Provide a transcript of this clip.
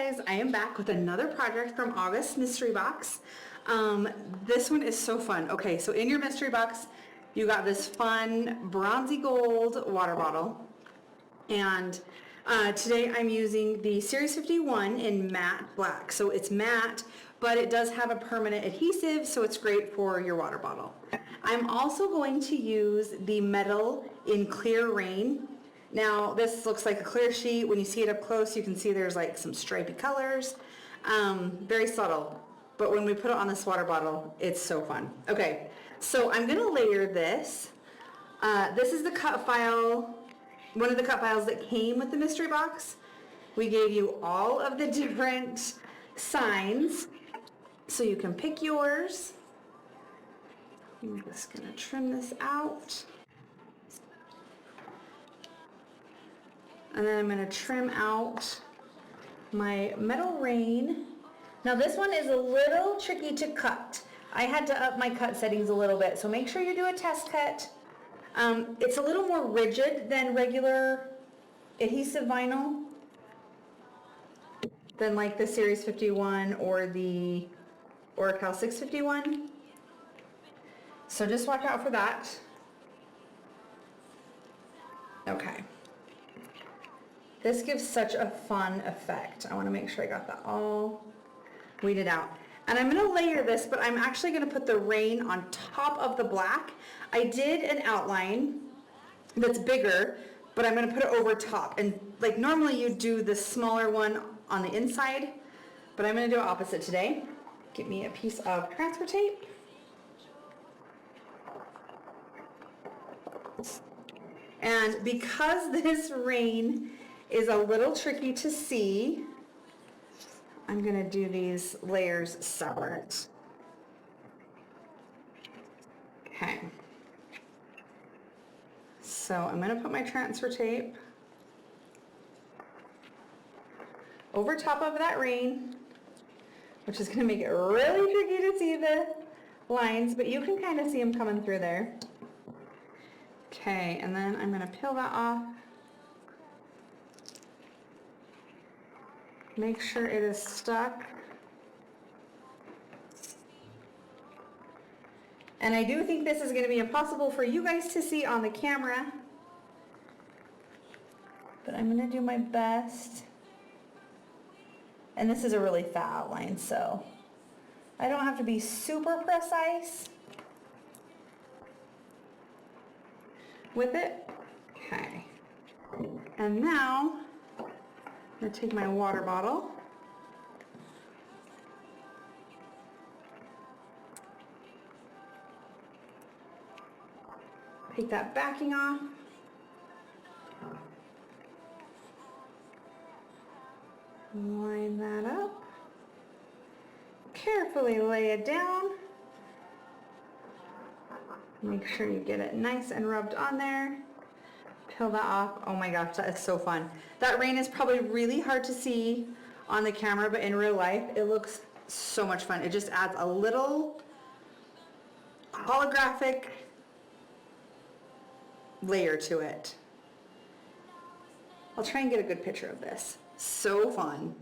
guys, I am back with another project from August mystery box. This one is so fun. Okay, so in your mystery box you got this fun bronzy gold water bottle, and today I'm using the Series 51 in matte black. So it's matte, but it does have a permanent adhesive, so it's great for your water bottle. I'm also going to use the metal in clear rain. Now this looks like a clear sheet. When you see it up close, you can see there's like some stripy colors, very subtle. But when we put it on this water bottle, it's so fun. Okay, so I'm gonna layer this. This is the cut file, one of the cut files that came with the mystery box. We gave you all of the different signs, so you can pick yours. I'm just gonna trim this out. And then I'm going to trim out my metal rain. Now this one is a little tricky to cut. I had to up my cut settings a little bit, so make sure you do a test cut. It's a little more rigid than regular adhesive vinyl, than like the Series 51 or the Oracal 651. So just watch out for that. Okay. This gives such a fun effect. I want to make sure I got that all weeded out. And I'm going to layer this, but I'm actually going to put the rain on top of the black. I did an outline that's bigger, but I'm going to put it over top. And like normally you do the smaller one on the inside, but I'm going to do it opposite today. Get me a piece of transfer tape. And because this rain is a little tricky to see, I'm going to do these layers separate. Okay. So I'm going to put my transfer tape over top of that rain, which is going to make it really tricky to see the lines, but you can kind of see them coming through there. Okay, and then I'm going to peel that off. Make sure it is stuck. And I do think this is going to be impossible for you guys to see on the camera, but I'm going to do my best. And this is a really fat outline, so I don't have to be super precise with it. Okay. And now I'm going to take my water bottle, take that backing off, line that up, carefully lay it down, make sure you get it nice and rubbed on there. Peel that off. Oh my gosh, that is so fun. That rain is probably really hard to see on the camera, but in real life it looks so much fun. It just adds a little holographic layer to it. I'll try and get a good picture of this. So fun.